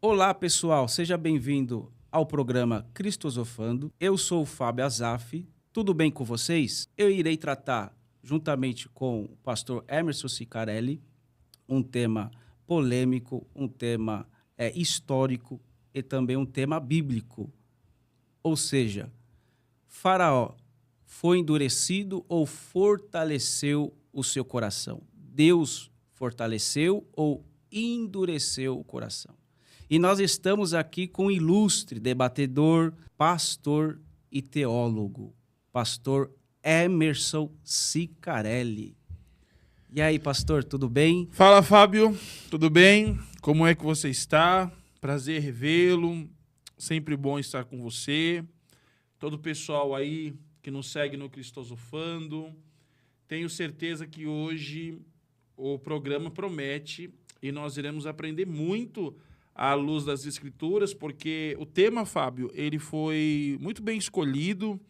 Olá, pessoal, seja bem-vindo ao programa Cristosofando. Eu sou o Fábio Azaf. Tudo bem com vocês? Eu irei tratar, juntamente com o pastor Emerson Cicarelli, um tema polêmico, um tema histórico e também um tema bíblico. Ou seja, Faraó foi endurecido ou fortaleceu o seu coração? Deus fortaleceu ou endureceu o coração? E nós estamos aqui com um ilustre debatedor, pastor e teólogo, pastor Emerson Cicarelli. E aí, pastor, tudo bem? Fala, Fábio, tudo bem? Como é que você está? Prazer revê-lo, sempre bom estar com você. Todo o pessoal aí que nos segue no Cristosofando. Tenho certeza que hoje o programa promete e nós iremos aprender muito à luz das Escrituras, porque o tema, Fábio, ele foi muito bem escolhido,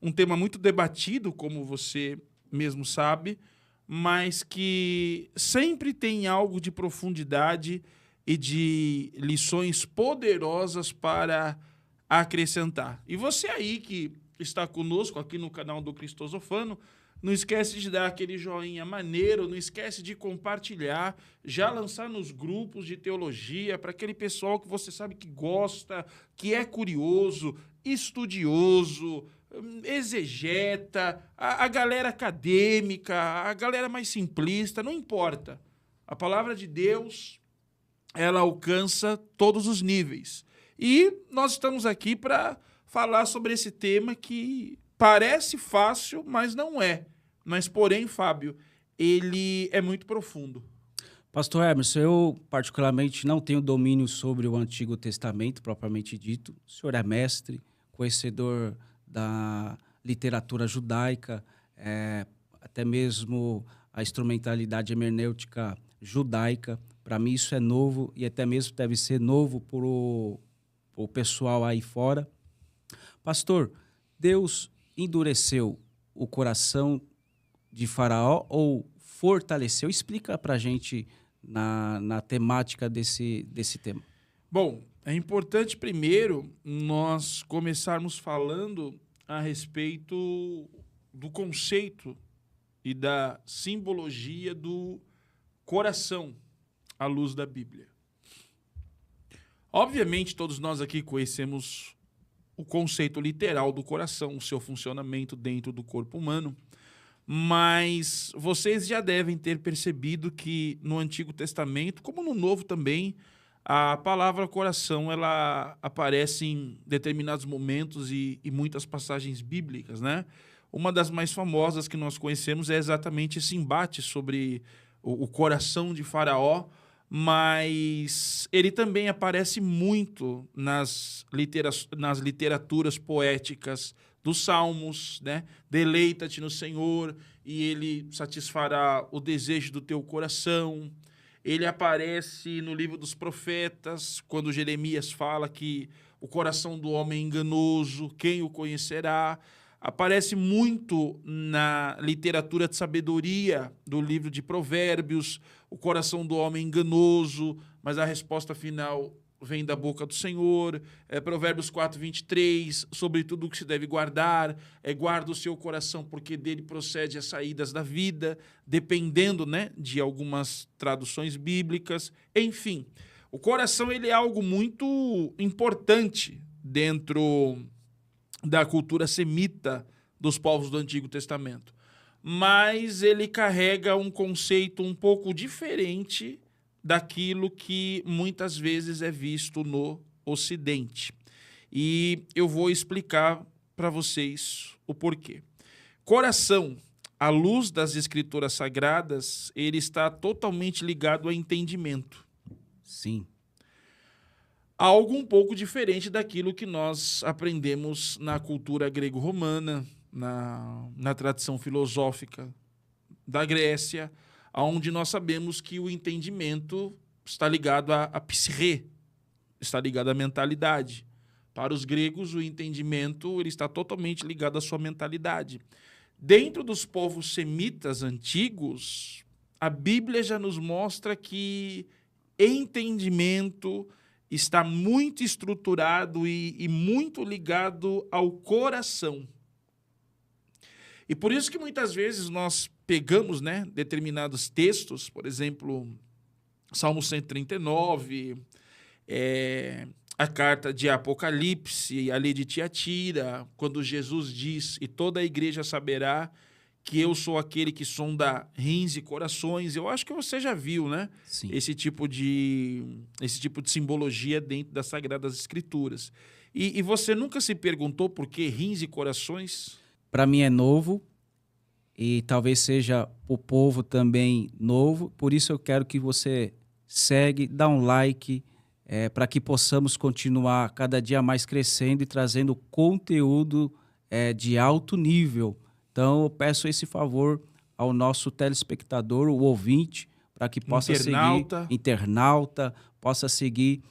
um tema muito debatido, como você mesmo sabe, mas que sempre tem algo de profundidade e de lições poderosas para acrescentar. E você aí que está conosco aqui no canal do Cristosofano, não esquece de dar aquele joinha maneiro, não esquece de compartilhar, já lançar nos grupos de teologia para aquele pessoal que você sabe que gosta, que é curioso, estudioso, exegeta, a galera acadêmica, a galera mais simplista, não importa. A palavra de Deus, ela alcança todos os níveis. E nós estamos aqui para falar sobre esse tema que parece fácil, mas não é. Mas, porém, Fábio, ele é muito profundo. Pastor Emerson, eu particularmente não tenho domínio sobre o Antigo Testamento, propriamente dito. O senhor é mestre, conhecedor da literatura judaica, até mesmo a instrumentalidade hermenêutica judaica. Para mim isso é novo e até mesmo deve ser novo para o pessoal aí fora. Pastor, Deus endureceu o coração de Faraó ou fortaleceu? Explica para a gente na temática desse tema. Bom, é importante primeiro nós começarmos falando a respeito do conceito e da simbologia do coração à luz da Bíblia. Obviamente, todos nós aqui conhecemos o conceito literal do coração, o seu funcionamento dentro do corpo humano, mas vocês já devem ter percebido que no Antigo Testamento, como no Novo também, a palavra coração ela aparece em determinados momentos e muitas passagens bíblicas, né? Uma das mais famosas que nós conhecemos é exatamente esse embate sobre o coração de Faraó, mas ele também aparece muito nas literaturas poéticas dos Salmos, né? Deleita-te no Senhor e Ele satisfará o desejo do teu coração. Ele aparece no livro dos profetas, quando Jeremias fala que o coração do homem é enganoso, quem o conhecerá? Aparece muito na literatura de sabedoria do livro de Provérbios, o coração do homem é enganoso, mas a resposta final vem da boca do Senhor. Provérbios 4:23, sobre tudo o que se deve guardar, guarda o seu coração, porque dele procede as saídas da vida, dependendo, né, de algumas traduções bíblicas. Enfim, o coração ele é algo muito importante dentro da cultura semita dos povos do Antigo Testamento. Mas ele carrega um conceito um pouco diferente daquilo que muitas vezes é visto no Ocidente. E eu vou explicar para vocês o porquê. Coração, à luz das Escrituras Sagradas, ele está totalmente ligado a entendimento. Sim. Algo um pouco diferente daquilo que nós aprendemos na cultura grego-romana, na tradição filosófica da Grécia, onde nós sabemos que o entendimento está ligado à psique, está ligado à mentalidade. Para os gregos, o entendimento ele está totalmente ligado à sua mentalidade. Dentro dos povos semitas antigos, a Bíblia já nos mostra que entendimento está muito estruturado e muito ligado ao coração. E por isso que muitas vezes nós pegamos, né, determinados textos, por exemplo, Salmo 139, a carta de Apocalipse, ali de Tiatira, quando Jesus diz, e toda a igreja saberá que eu sou aquele que sonda rins e corações. Eu acho que você já viu, né? Sim. Esse tipo de simbologia dentro das Sagradas Escrituras. E você nunca se perguntou por que rins e corações? Para mim é novo e talvez seja o povo também novo. Por isso eu quero que você segue, dá um like, para que possamos continuar cada dia mais crescendo e trazendo conteúdo de alto nível. Então eu peço esse favor ao nosso telespectador, o ouvinte, para que possa internauta, possa seguir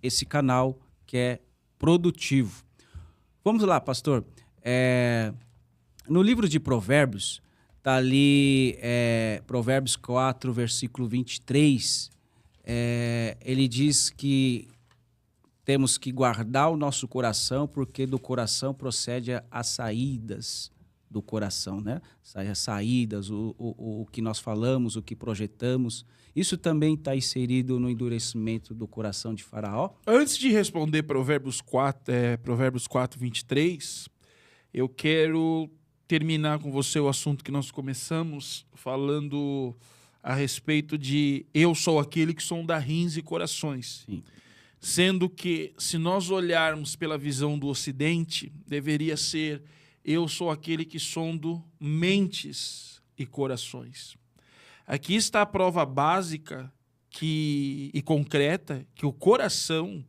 esse canal que é produtivo. Vamos lá, pastor. No livro de Provérbios, está ali Provérbios 4, versículo 23, ele diz que temos que guardar o nosso coração, porque do coração procede as saídas do coração, né? As saídas, o que nós falamos, o que projetamos. Isso também está inserido no endurecimento do coração de Faraó? Antes de responder Provérbios 4, 23, eu quero terminar com você o assunto que nós começamos, falando a respeito de eu sou aquele que sonda rins e corações. Sim. Sendo que, se nós olharmos pela visão do Ocidente, deveria ser eu sou aquele que sondo mentes e corações. Aqui está a prova básica e concreta que o coração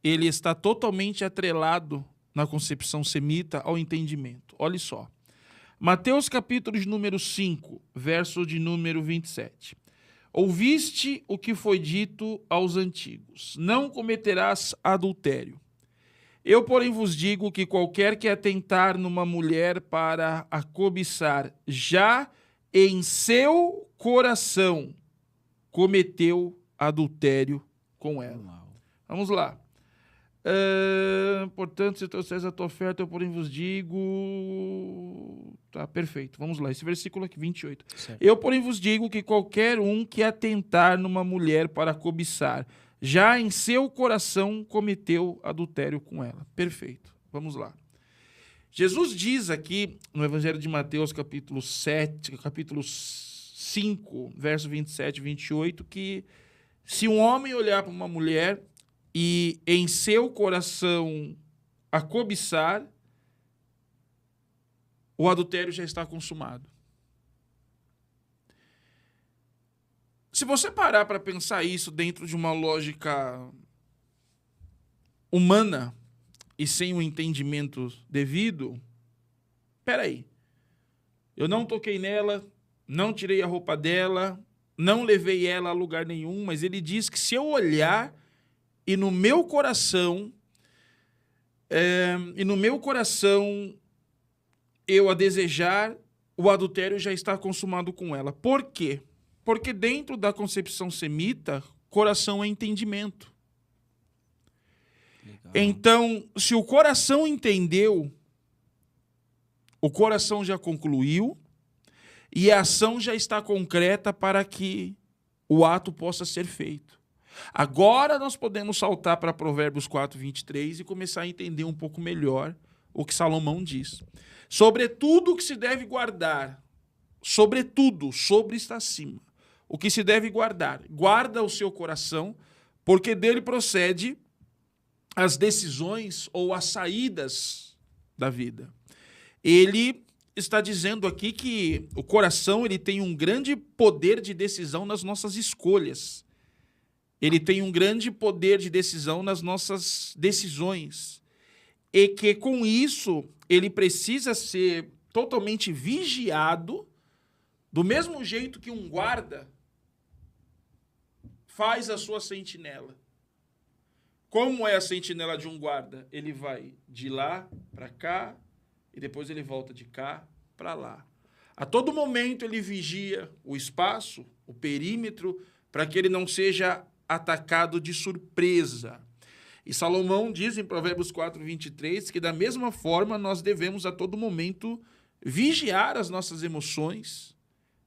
ele está totalmente atrelado na concepção semita ao entendimento. Olha só. Mateus capítulo de número 5, verso de número 27. Ouviste o que foi dito aos antigos, não cometerás adultério. Eu, porém, vos digo que qualquer que atentar numa mulher para a cobiçar, já em seu coração cometeu adultério com ela. Vamos lá. Portanto, se trouxeres a tua oferta, eu, porém, vos digo... Tá, perfeito. Vamos lá. Esse versículo aqui, 28. Certo. Eu, porém, vos digo que qualquer um que atentar numa mulher para cobiçar, já em seu coração cometeu adultério com ela. Perfeito. Vamos lá. Jesus diz aqui, no Evangelho de Mateus, capítulo 5, verso 27 e 28, que se um homem olhar para uma mulher e em seu coração a cobiçar, o adultério já está consumado. Se você parar para pensar isso dentro de uma lógica humana e sem um entendimento devido, peraí, eu não toquei nela, não tirei a roupa dela, não levei ela a lugar nenhum, mas ele diz que se eu olhar e no meu coração eu a desejar, o adultério já está consumado com ela. Por quê? Porque dentro da concepção semita, coração é entendimento. Legal. Então, se o coração entendeu, o coração já concluiu e a ação já está concreta para que o ato possa ser feito. Agora nós podemos saltar para Provérbios 4, 23 e começar a entender um pouco melhor o que Salomão diz. Sobretudo o que se deve guardar, sobretudo, sobre está acima. O que se deve guardar, guarda o seu coração, porque dele procede as decisões ou as saídas da vida. Ele está dizendo aqui que o coração ele tem um grande poder de decisão nas nossas escolhas. Ele tem um grande poder de decisão nas nossas decisões. E que, com isso, ele precisa ser totalmente vigiado, do mesmo jeito que um guarda faz a sua sentinela. Como é a sentinela de um guarda? Ele vai de lá para cá e depois ele volta de cá para lá. A todo momento ele vigia o espaço, o perímetro, para que ele não seja atacado de surpresa. E Salomão diz em Provérbios 4:23 que da mesma forma nós devemos a todo momento vigiar as nossas emoções,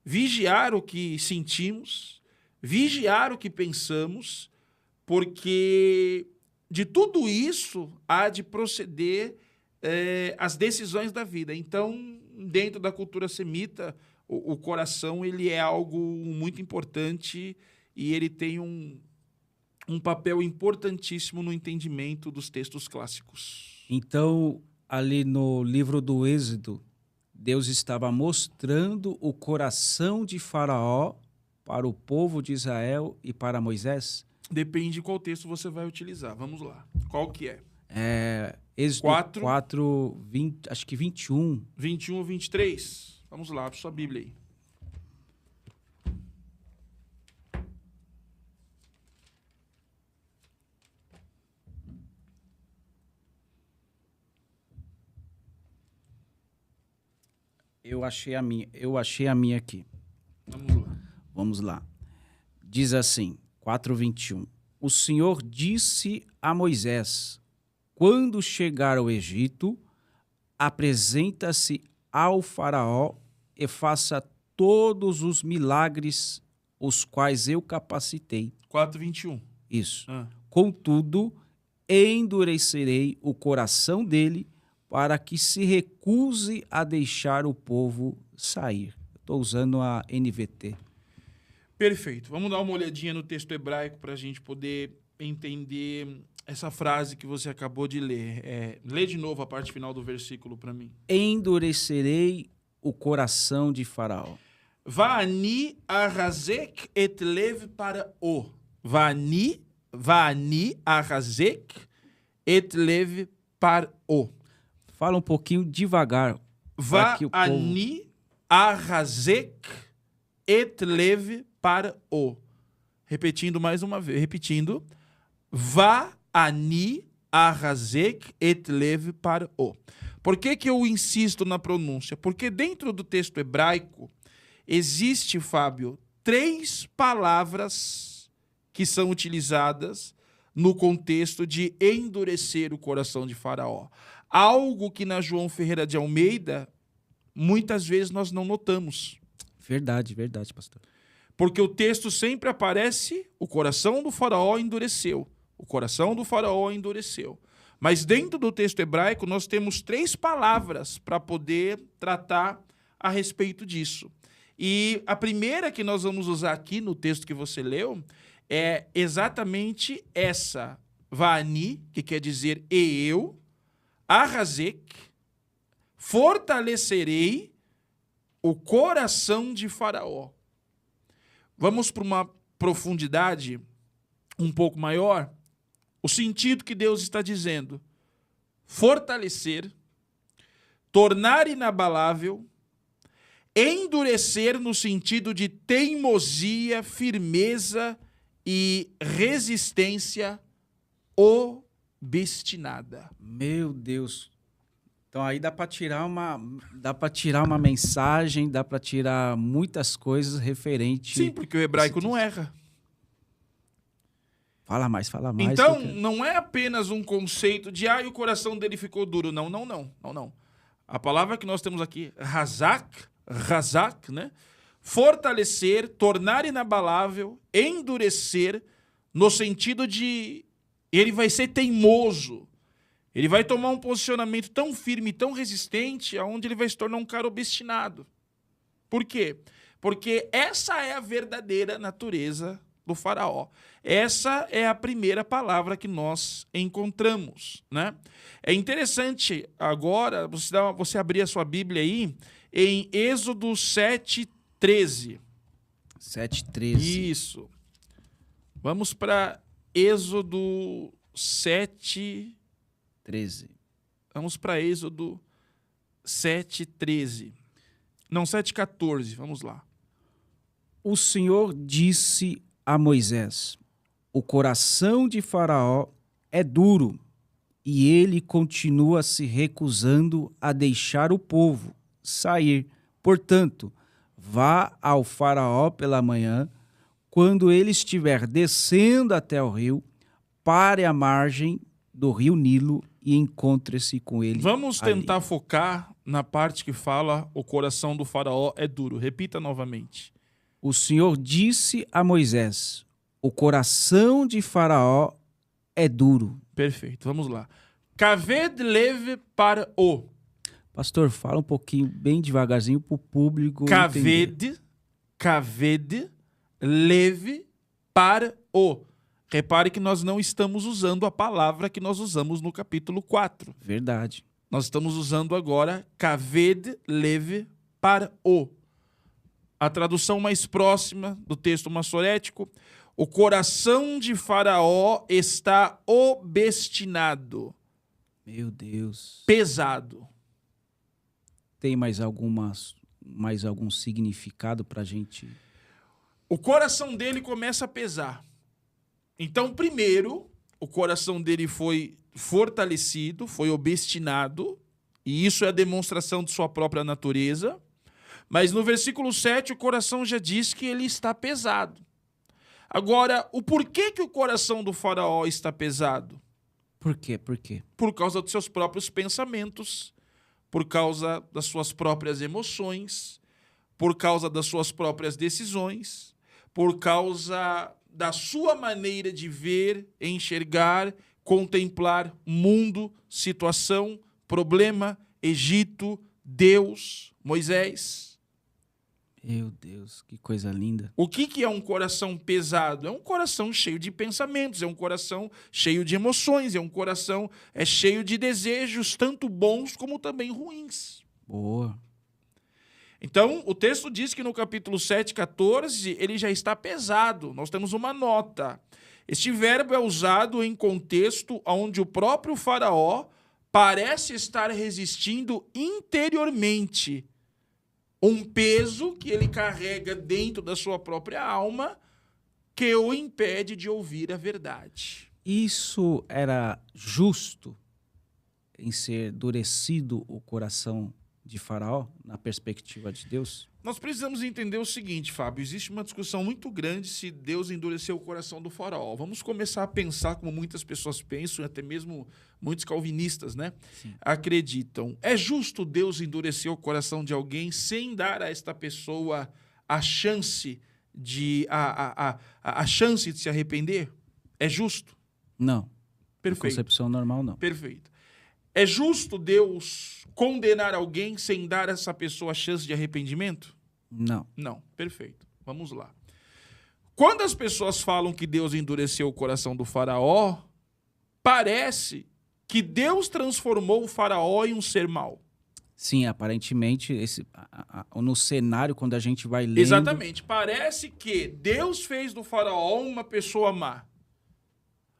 vigiar o que sentimos, vigiar o que pensamos, porque de tudo isso há de proceder as decisões da vida. Então, dentro da cultura semita, o coração ele é algo muito importante e ele tem um papel importantíssimo no entendimento dos textos clássicos. Então, ali no livro do Êxodo, Deus estava mostrando o coração de Faraó para o povo de Israel e para Moisés? Depende de qual texto você vai utilizar. Vamos lá. Qual que é? Êxodo 4, 20, acho que 21. 21 ou 23? Vamos lá, para sua Bíblia aí. Eu achei a minha aqui. Vamos lá. Vamos lá. Diz assim, 4:21. O Senhor disse a Moisés: quando chegar ao Egito, apresenta-se ao Faraó e faça todos os milagres os quais eu capacitei. 4:21. Isso. Contudo, endurecerei o coração dele para que se recuse a deixar o povo sair. Estou usando a NVT. Perfeito. Vamos dar uma olhadinha no texto hebraico para a gente poder entender essa frase que você acabou de ler. Lê de novo a parte final do versículo para mim. Endurecerei o coração de Faraó. Va'ani arrazek et lev para'o. Va'ani arrazek et lev para'o. Fala um pouquinho devagar. Va'ani arrazek et lev para'o. Repetindo mais uma vez. Repetindo. Va'ani arrazek et lev para'o. Por que eu insisto na pronúncia? Porque dentro do texto hebraico existe, Fábio, 3 palavras que são utilizadas no contexto de endurecer o coração de Faraó. Algo que na João Ferreira de Almeida, muitas vezes nós não notamos. Verdade, pastor. Porque o texto sempre aparece, o coração do Faraó endureceu. O coração do Faraó endureceu. Mas dentro do texto hebraico nós temos 3 palavras para poder tratar a respeito disso. E a primeira que nós vamos usar aqui no texto que você leu é exatamente essa. Va'ani, que quer dizer e eu, arrazek, fortalecerei o coração de Faraó. Vamos para uma profundidade um pouco maior. O sentido que Deus está dizendo: fortalecer, tornar inabalável, endurecer no sentido de teimosia, firmeza e resistência obstinada. Meu Deus. Então aí dá para tirar uma mensagem, dá para tirar muitas coisas referentes. Sim, porque o hebraico não erra. Fala mais. Então, não é apenas um conceito de o coração dele ficou duro. Não. A palavra que nós temos aqui, razak, né? Fortalecer, tornar inabalável, endurecer, no sentido de ele vai ser teimoso. Ele vai tomar um posicionamento tão firme, tão resistente, aonde ele vai se tornar um cara obstinado. Por quê? Porque essa é a verdadeira natureza do Faraó. Essa é a primeira palavra que nós encontramos, né? É interessante agora você abrir a sua Bíblia aí em Êxodo 7:13. 7:13. Isso. Vamos para Êxodo 7:13. Vamos para Êxodo 7:13. Não, 7:14. Vamos lá. O Senhor disse a Moisés: o coração de Faraó é duro e ele continua se recusando a deixar o povo sair. Portanto, vá ao Faraó pela manhã, quando ele estiver descendo até o rio, pare à margem do rio Nilo e encontre-se com ele. Vamos ali. tentar focar na parte que fala o coração do faraó é duro. Repita novamente. O Senhor disse a Moisés: o coração de Faraó é duro. Perfeito, vamos lá. Kaved lev paro. Pastor, fala um pouquinho, bem devagarzinho, para o público entender. Kaved lev paro. Repare que nós não estamos usando a palavra que nós usamos no capítulo 4. Verdade. Nós estamos usando agora Kaved lev paro. A tradução mais próxima do texto massorético: o coração de Faraó está obstinado. Meu Deus. Pesado. Tem mais algum significado para a gente? O coração dele começa a pesar. Então, primeiro, o coração dele foi fortalecido, foi obstinado, e isso é a demonstração de sua própria natureza. Mas no versículo 7, o coração já diz que ele está pesado. Agora, o porquê que o coração do faraó está pesado? Por quê? Por quê? Por causa dos seus próprios pensamentos, por causa das suas próprias emoções, por causa das suas próprias decisões, por causa da sua maneira de ver, enxergar, contemplar mundo, situação, problema, Egito, Deus, Moisés. Meu Deus, que coisa linda. O que é um coração pesado? É um coração cheio de pensamentos, é um coração cheio de emoções, é um coração cheio de desejos, tanto bons como também ruins. Boa. Então, o texto diz que no capítulo 7, 14, ele já está pesado. Nós temos uma nota. Este verbo é usado em contexto onde o próprio faraó parece estar resistindo interiormente. Um peso que ele carrega dentro da sua própria alma que o impede de ouvir a verdade. Isso era justo em ser endurecido o coração de Faraó, na perspectiva de Deus? Nós precisamos entender o seguinte, Fábio, existe uma discussão muito grande se Deus endureceu o coração do faraó. Vamos começar a pensar como muitas pessoas pensam, até mesmo muitos calvinistas, né? Sim. Acreditam. É justo Deus endurecer o coração de alguém sem dar a esta pessoa a chance de, a chance de se arrepender? É justo? Não. Perfeito. Concepção normal, não. Perfeito. É justo Deus condenar alguém sem dar a essa pessoa a chance de arrependimento? Não. Não. Perfeito. Vamos lá. Quando as pessoas falam que Deus endureceu o coração do faraó, parece que Deus transformou o faraó em um ser mau. Sim, aparentemente, no cenário, quando a gente vai lendo... Exatamente. Parece que Deus fez do faraó uma pessoa má.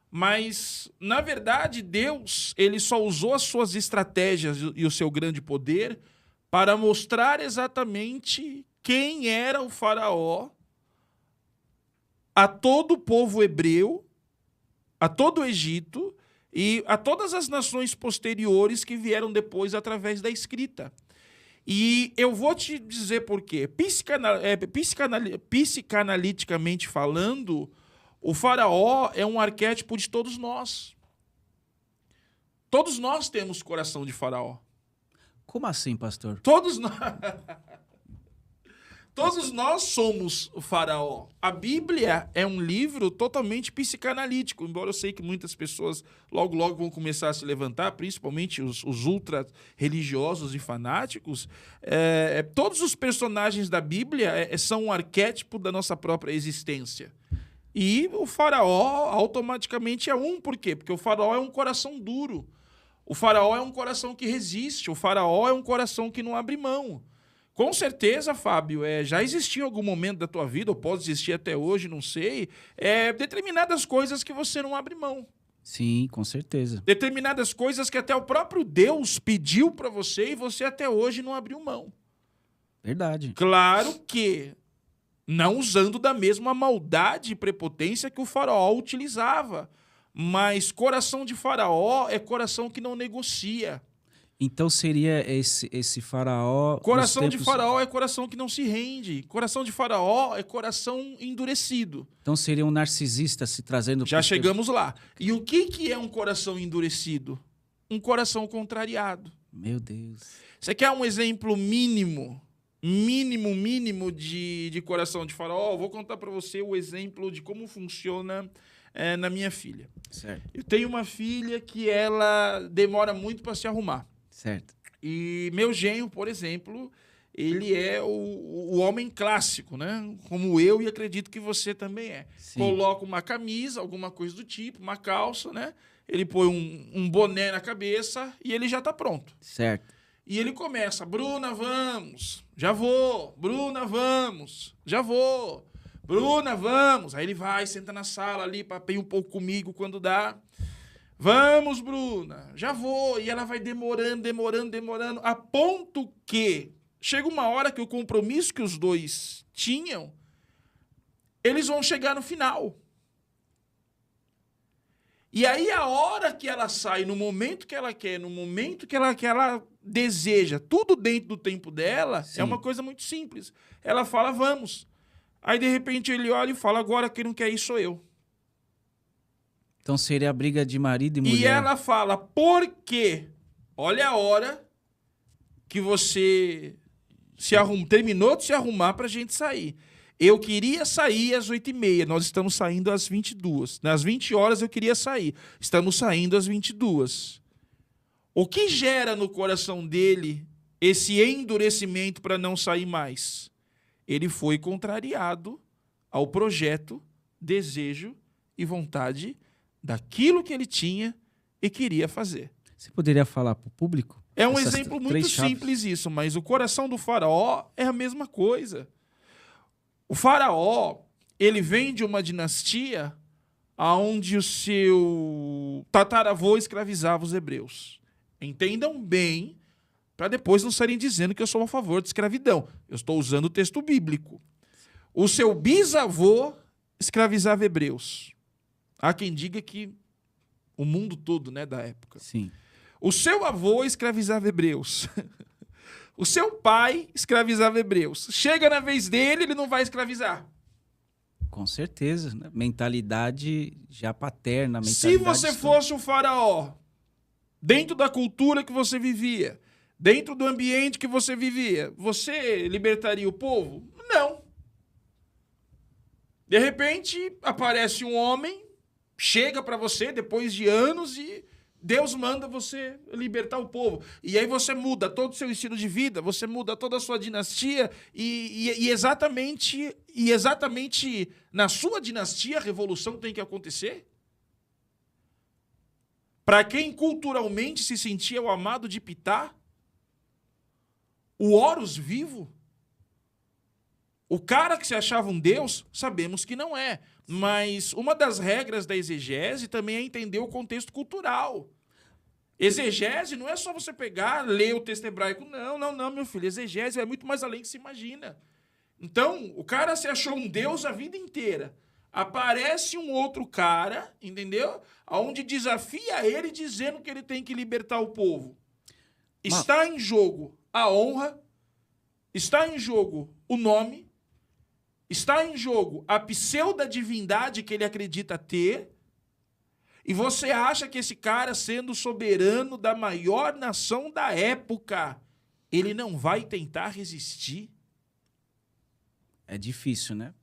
Mas, na verdade, Deus ele só usou as suas estratégias e o seu grande poder para mostrar exatamente quem era o faraó a todo o povo hebreu, a todo o Egito e a todas as nações posteriores que vieram depois através da escrita. E eu vou te dizer por quê. Psicanaliticamente falando, o faraó é um arquétipo de todos nós. Todos nós temos coração de faraó. Como assim, pastor? Todos nós somos o faraó. A Bíblia é um livro totalmente psicanalítico, embora eu sei que muitas pessoas logo vão começar a se levantar, principalmente os ultra-religiosos e fanáticos. Todos os personagens da Bíblia são um arquétipo da nossa própria existência. E o faraó automaticamente é um. Por quê? Porque o faraó é um coração duro. O faraó é um coração que resiste. O faraó é um coração que não abre mão. Com certeza, Fábio, já existiu em algum momento da tua vida, ou pode existir até hoje, não sei, determinadas coisas que você não abre mão. Sim, com certeza. Determinadas coisas que até o próprio Deus pediu para você e você até hoje não abriu mão. Verdade. Claro que não usando da mesma maldade e prepotência que o faraó utilizava. Mas coração de faraó é coração que não negocia. Então seria esse faraó... Coração nos de tempos- Faraó é coração que não se rende. Coração de Faraó é coração endurecido. Então seria um narcisista se trazendo... Já pros tempos- chegamos lá. E o que é um coração endurecido? Um coração contrariado. Meu Deus. Você quer um exemplo mínimo de coração de Faraó? Eu vou contar para você o exemplo de como funciona na minha filha. Certo, Eu tenho uma filha que ela demora muito para se arrumar. certo. E meu genro, por exemplo, ele é o homem clássico, né? Como eu e acredito que você também é. Sim. Coloca uma camisa, alguma coisa do tipo, uma calça, né? Ele põe um boné na cabeça e ele já está pronto. Certo. E ele começa, Bruna, vamos, já vou, Bruna, vamos, já vou, Bruna, vamos. Aí ele vai, senta na sala ali, papeia um pouco comigo quando dá. Vamos, Bruna, já vou. E ela vai demorando, a ponto que chega uma hora que o compromisso que os dois tinham, eles vão chegar no final. E aí a hora que ela sai, no momento que ela quer, no momento que ela deseja, tudo dentro do tempo dela, Sim. é uma coisa muito simples. Ela fala, vamos. Aí, de repente, ele olha e fala, agora quem não quer ir sou eu. Então seria a briga de marido e mulher. E ela fala, por quê? Olha a hora que você terminou de se arrumar pra gente sair. Eu queria sair às 8h30, nós estamos saindo às 22h. Nas 20 horas eu queria sair, estamos saindo às 22h. O que gera no coração dele esse endurecimento para não sair mais? Ele foi contrariado ao projeto, desejo e vontade daquilo que ele tinha e queria fazer. Você poderia falar para o público? É um essas exemplo muito três chaves? simples isso, mas o coração do faraó é a mesma coisa. O faraó, ele vem de uma dinastia onde o seu tataravô escravizava os hebreus. Entendam bem, para depois não saírem dizendo que eu sou a favor de escravidão. Eu estou usando o texto bíblico. O seu bisavô escravizava hebreus. Há quem diga que o mundo todo, né, da época. Sim. O seu avô escravizava hebreus. O seu pai escravizava hebreus. Chega na vez dele, ele não vai escravizar. Com certeza. Né? Mentalidade já paterna. Se você fosse o faraó, dentro da cultura que você vivia, dentro do ambiente que você vivia, você libertaria o povo? Não. De repente, aparece um homem, chega para você depois de anos e Deus manda você libertar o povo. E aí você muda todo o seu estilo de vida, você muda toda a sua dinastia e exatamente na sua dinastia a revolução tem que acontecer? Para quem culturalmente se sentia o amado de Pitá, o Horus vivo, o cara que se achava um deus, sabemos que não é. Mas uma das regras da exegese também é entender o contexto cultural. Exegese não é só você pegar, ler o texto hebraico. Não, meu filho. Exegese é muito mais além que se imagina. Então, o cara se achou um deus a vida inteira. Aparece um outro cara, entendeu? Onde desafia ele dizendo que ele tem que libertar o povo. Está em jogo a honra, está em jogo o nome, está em jogo a pseudo-divindade que ele acredita ter, e você acha que esse cara, sendo soberano da maior nação da época, ele não vai tentar resistir? É difícil, né?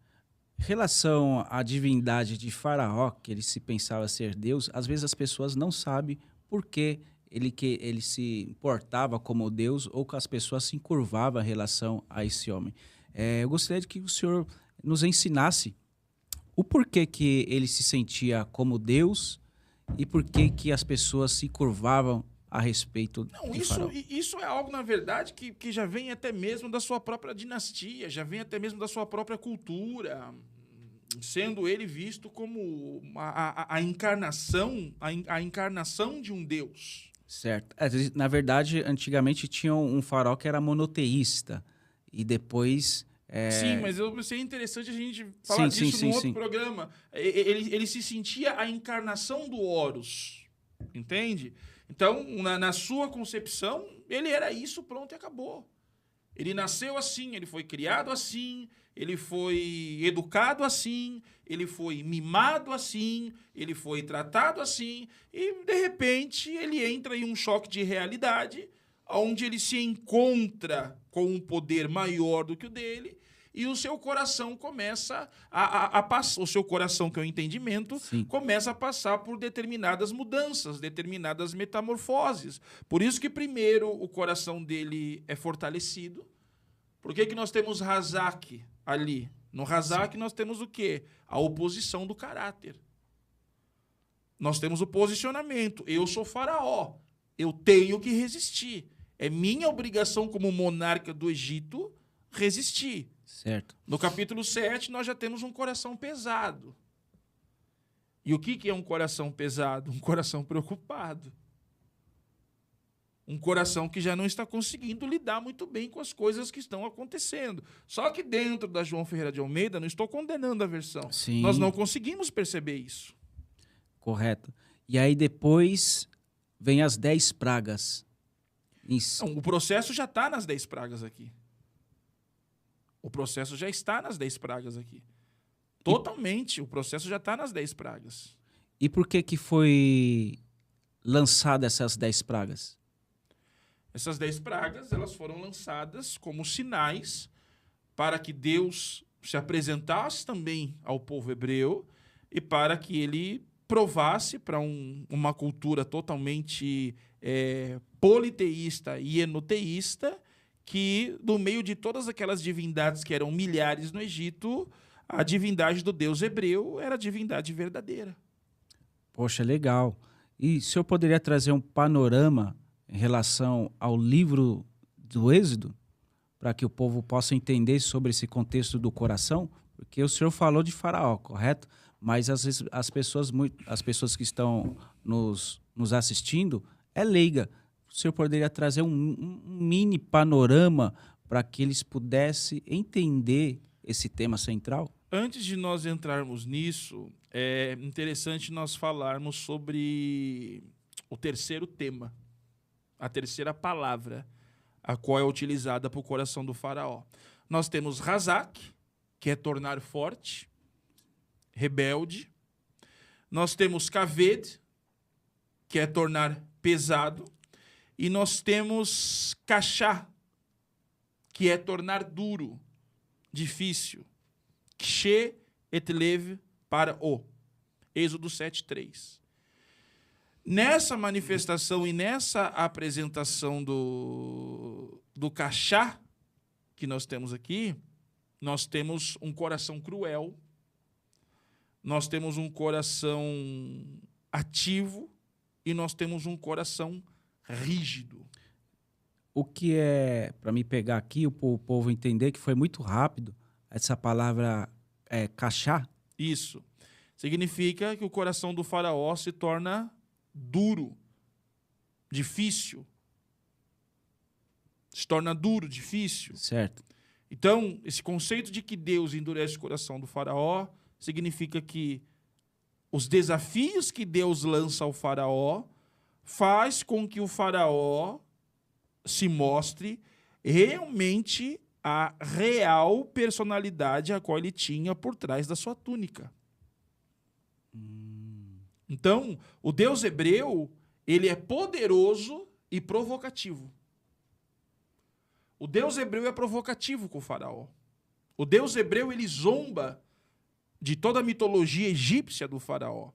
Em relação à divindade de Faraó, que ele se pensava ser Deus, às vezes as pessoas não sabem por que ele se portava como Deus ou que as pessoas se encurvavam em relação a esse homem. Eu gostaria de que o senhor nos ensinasse o porquê que ele se sentia como Deus e por que as pessoas se curvavam a respeito de Faraó. Isso é algo, na verdade, que já vem até mesmo da sua própria dinastia, já vem até mesmo da sua própria cultura, sendo ele visto como a encarnação de um Deus. Certo. Na verdade, antigamente tinha um faraó que era monoteísta e depois... Sim, mas seria interessante a gente falar disso num outro programa. Ele se sentia a encarnação do Horus. Entende? Então, na sua concepção, ele era isso, pronto, e acabou. Ele nasceu assim, ele foi criado assim, ele foi educado assim, ele foi mimado assim, ele foi tratado assim, e, de repente, ele entra em um choque de realidade, onde ele se encontra com um poder maior do que o dele, e o seu coração começa a passar, o seu coração, que é o entendimento, Sim. começa a passar por determinadas mudanças, determinadas metamorfoses. Por isso que primeiro o coração dele é fortalecido. Por que nós temos Razak ali? No Razak nós temos o quê? A oposição do caráter. Nós temos o posicionamento. Eu sou faraó. Eu tenho que resistir. É minha obrigação como monarca do Egito resistir. Certo. No capítulo 7, nós já temos um coração pesado. E o que é um coração pesado? Um coração preocupado. Um coração que já não está conseguindo lidar muito bem com as coisas que estão acontecendo. Só que dentro da João Ferreira de Almeida, não estou condenando a versão. Sim. Nós não conseguimos perceber isso. Correto. E aí depois vem as 10 pragas. Isso. Então, o processo já está nas 10 pragas aqui. O processo já está nas 10 pragas aqui. Totalmente, o processo já está nas 10 pragas. E por que foi lançada essas 10 pragas? Essas 10 pragas, elas foram lançadas como sinais para que Deus se apresentasse também ao povo hebreu e para que ele provasse para uma cultura totalmente politeísta e enoteísta que, no meio de todas aquelas divindades que eram milhares no Egito, a divindade do Deus hebreu era a divindade verdadeira. Poxa, legal. E o senhor poderia trazer um panorama em relação ao livro do Êxodo, para que o povo possa entender sobre esse contexto do coração? Porque o senhor falou de Faraó, correto? Mas às vezes as pessoas que estão nos assistindo é leiga. O senhor poderia trazer um mini panorama para que eles pudessem entender esse tema central? Antes de nós entrarmos nisso, é interessante nós falarmos sobre o terceiro tema, a terceira palavra, a qual é utilizada para o coração do faraó. Nós temos Razak, que é tornar forte, rebelde. Nós temos Kaved, que é tornar pesado. E nós temos Kashá, que é tornar duro, difícil. Kshe et lev para o. Êxodo 7:3. Nessa manifestação e nessa apresentação do Kashá que nós temos aqui, nós temos um coração cruel, nós temos um coração ativo e nós temos um coração rígido. O que é, para me pegar aqui, o povo entender que foi muito rápido, essa palavra Kashá? Isso. Significa que o coração do faraó se torna duro, difícil. Se torna duro, difícil. Certo. Então, esse conceito de que Deus endurece o coração do faraó significa que os desafios que Deus lança ao faraó faz com que o faraó se mostre realmente a real personalidade a qual ele tinha por trás da sua túnica. Então, o Deus hebreu, ele é poderoso e provocativo. O Deus hebreu é provocativo com o faraó. O Deus hebreu, ele zomba de toda a mitologia egípcia do faraó.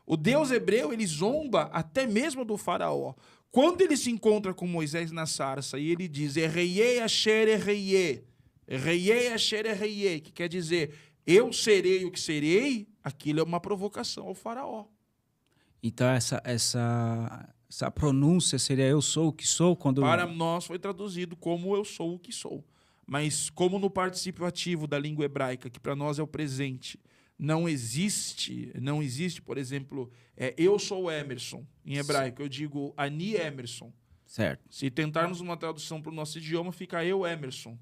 O Deus hebreu, ele zomba até mesmo do faraó. Quando ele se encontra com Moisés na sarça e ele diz, Erreiê asher erreiê, Erreiê asher erreiê, que quer dizer, eu serei o que serei, aquilo é uma provocação ao faraó. Então essa pronúncia seria eu sou o que sou? Para nós foi traduzido como eu sou o que sou. Mas como no particípio ativo da língua hebraica, que para nós é o presente, não existe, por exemplo, eu sou Emerson, em hebraico. Eu digo Ani Emerson. Certo. Se tentarmos uma tradução para o nosso idioma, fica eu Emerson.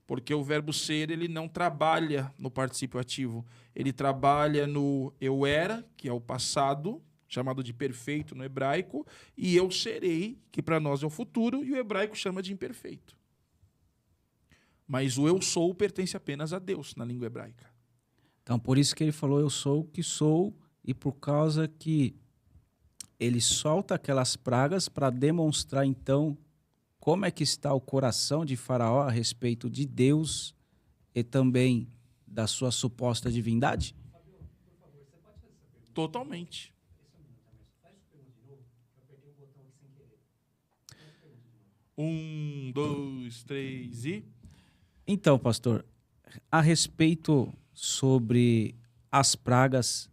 Porque o verbo ser, ele não trabalha no particípio ativo. Ele trabalha no eu era, que é o passado, chamado de perfeito no hebraico, e eu serei, que para nós é o futuro, e o hebraico chama de imperfeito. Mas o eu sou pertence apenas a Deus na língua hebraica. Então, por isso que ele falou, eu sou o que sou, e por causa que ele solta aquelas pragas para demonstrar, então, como é que está o coração de Faraó a respeito de Deus e também da sua suposta divindade? Totalmente. Um, dois, três e... Então, pastor, a respeito sobre as pragas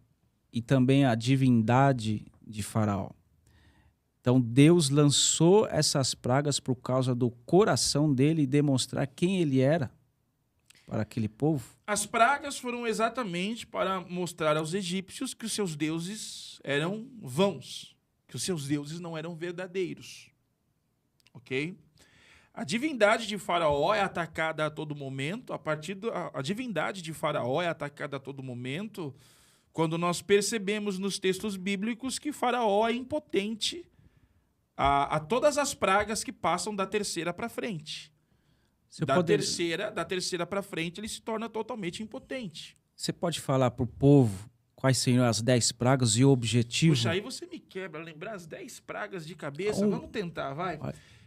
e também a divindade de Faraó. Então, Deus lançou essas pragas por causa do coração dele demonstrar quem ele era para aquele povo? As pragas foram exatamente para mostrar aos egípcios que os seus deuses eram vãos, que os seus deuses não eram verdadeiros. Ok? A divindade de Faraó é atacada a todo momento. A divindade de Faraó é atacada a todo momento quando nós percebemos nos textos bíblicos que Faraó é impotente a todas as pragas que passam da terceira para frente. Da terceira para frente, ele se torna totalmente impotente. Você pode falar para o povo quais seriam as 10 pragas e o objetivo? Puxa, aí você me quebra, lembrar as 10 pragas de cabeça. Vamos tentar, vai.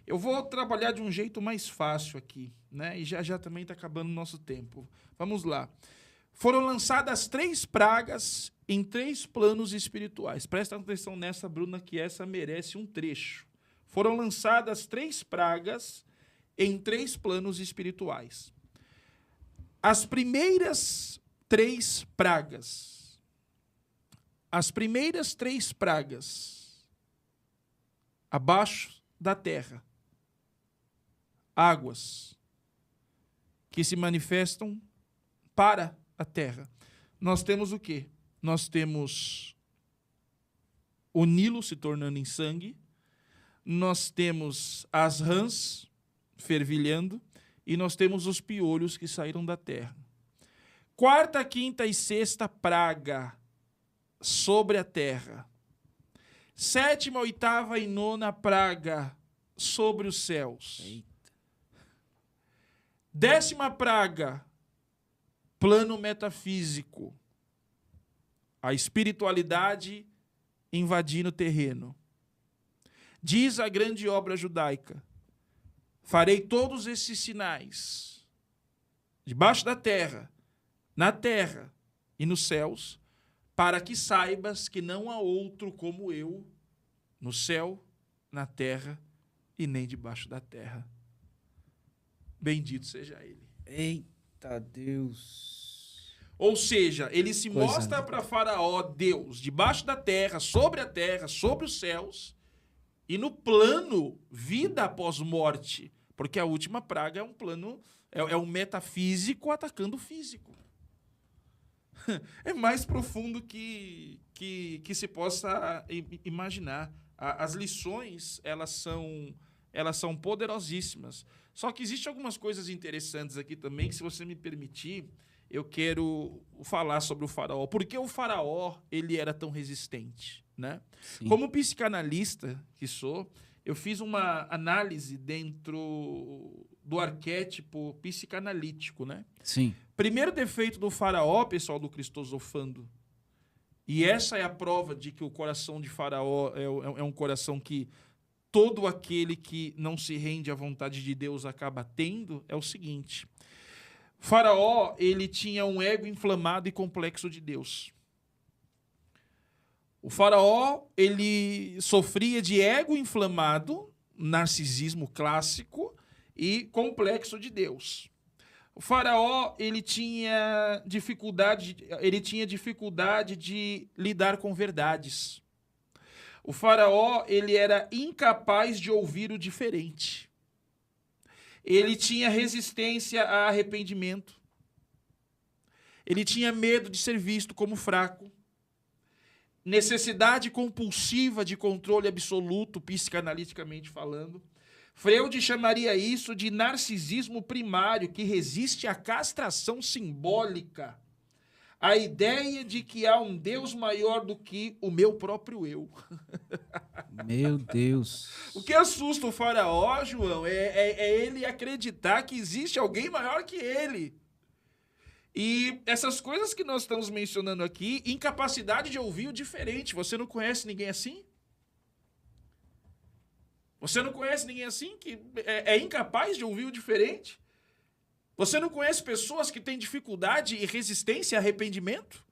Eu vou trabalhar de um jeito mais fácil aqui, né? E já também está acabando o nosso tempo. Vamos lá. Foram lançadas 3 pragas em 3 planos espirituais. Presta atenção nessa, Bruna, que essa merece um trecho. Foram lançadas 3 pragas em 3 planos espirituais. As primeiras 3 pragas. As primeiras 3 pragas abaixo da terra. Águas que se manifestam para a terra. Nós temos o quê? Nós temos o Nilo se tornando em sangue, nós temos as rãs fervilhando e nós temos os piolhos que saíram da terra. 4ª, 5ª e 6ª praga sobre a terra. 7ª, 8ª e 9ª praga sobre os céus. Eita. 10ª praga, plano metafísico. A espiritualidade invadindo o terreno. Diz a grande obra judaica: farei todos esses sinais debaixo da terra, na terra e nos céus, para que saibas que não há outro como eu no céu, na terra e nem debaixo da terra. Bendito seja ele. Eita Deus. Ou seja, ele se mostra para Faraó Deus debaixo da terra, sobre os céus, e no plano vida após morte, porque a última praga é um plano, é um metafísico atacando o físico. É mais profundo que se possa imaginar. As lições, elas são poderosíssimas. Só que existem algumas coisas interessantes aqui também, que, se você me permitir, eu quero falar sobre o Faraó. Por que o Faraó ele era tão resistente? Né? Como psicanalista que sou, eu fiz uma análise dentro do arquétipo psicanalítico. Né? Sim. Primeiro defeito do Faraó, pessoal do Cristosofando, e essa é a prova de que o coração de Faraó é um coração que todo aquele que não se rende à vontade de Deus acaba tendo, é o seguinte: Faraó, ele tinha um ego inflamado e complexo de Deus. O Faraó, ele sofria de ego inflamado, narcisismo clássico e complexo de Deus. O Faraó, ele tinha dificuldade de lidar com verdades. O Faraó, ele era incapaz de ouvir o diferente. Ele tinha resistência a arrependimento. Ele tinha medo de ser visto como fraco. Necessidade compulsiva de controle absoluto, psicanaliticamente falando. Freud chamaria isso de narcisismo primário, que resiste à castração simbólica. A ideia de que há um Deus maior do que o meu próprio eu. Meu Deus. O que assusta o faraó, João, é ele acreditar que existe alguém maior que ele. E essas coisas que nós estamos mencionando aqui, incapacidade de ouvir o diferente. Você não conhece ninguém assim? Você não conhece ninguém assim que é incapaz de ouvir o diferente? Você não conhece pessoas que têm dificuldade e resistência a arrependimento?